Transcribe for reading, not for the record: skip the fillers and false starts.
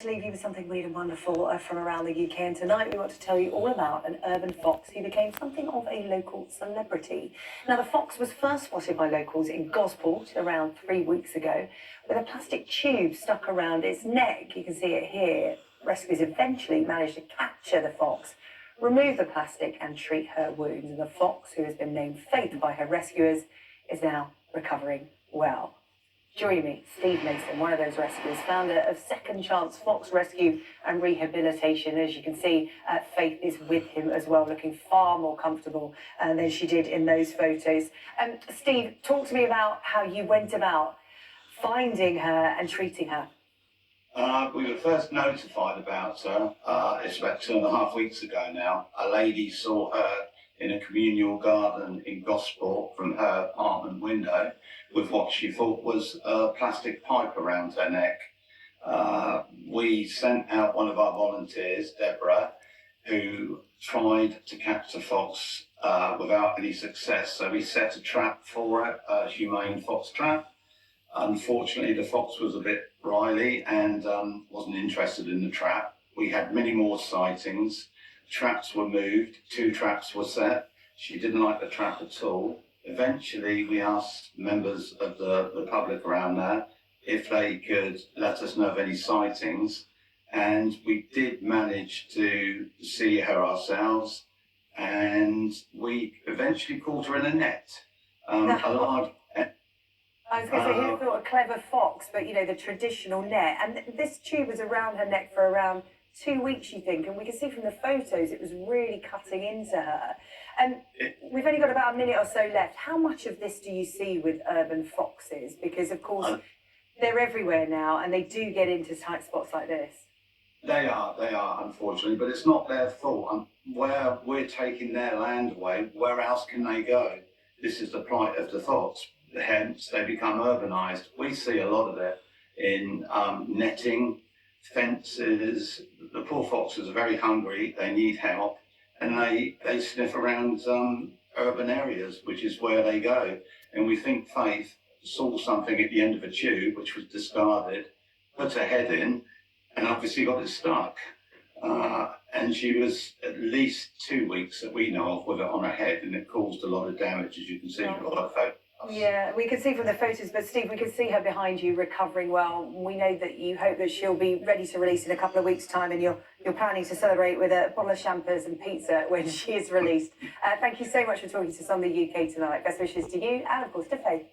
To leave you with something weird and wonderful from around the UK, and tonight we want to tell you all about an urban fox who became something of a local celebrity. Now, the fox was first spotted by locals in Gosport around 3 weeks ago with a plastic tube stuck around its neck. You can see it here. Rescuers eventually managed to capture the fox, remove the plastic and treat her wounds. And the fox, who has been named Faith by her rescuers, is now recovering well. Joining me, Steve Mason, one of those rescuers, founder of Second Chance Rescue and Rehabilitation. As you can see, Faith is with him as well, looking far more comfortable than she did in those photos. Steve, talk to me about how you went about finding her and treating her. We were first notified about her, it's about 2.5 weeks ago now. A lady saw her in a communal garden in Gosport from her apartment window with what she thought was a plastic pipe around her neck. We sent out one of our volunteers, Deborah, who tried to catch the fox without any success. So we set a trap for it, a humane fox trap. Unfortunately, the fox was a bit wily and wasn't interested in the trap. We had many more sightings. Traps were moved, 2 traps were set. She didn't like the trap at all. Eventually, we asked members of the public around there if they could let us know of any sightings. And we did manage to see her ourselves. And we eventually caught her in a net. I was going to say, who thought a clever fox, but, you know, the traditional net. And this tube was around her neck for around 2 weeks, you think, and we can see from the photos it was really cutting into her. And we've only got about a minute or so left. How much of this do you see with urban foxes? Because, of course, they're everywhere now, and they do get into tight spots like this. They are, unfortunately, but it's not their fault. Where we're taking their land away, where else can they go? This is the plight of the fox. Hence, they become urbanised. We see a lot of it in netting, fences. The poor foxes are very hungry, they need help, and they sniff around urban areas, which is where they go. And we think Faith saw something at the end of a tube, which was discarded, put her head in, and obviously got it stuck. And she was at least 2 weeks that we know of with it on her head, and it caused a lot of damage, as you can see. Yeah. A lot of photos. Yeah, we can see from the photos, but Steve, we can see her behind you recovering well. We know that you hope that she'll be ready to release in a couple of weeks' time, and you're planning to celebrate with a bottle of champers and pizza when she is released. Thank you so much for talking to us on the UK tonight. Best wishes to you and, of course, to Faith.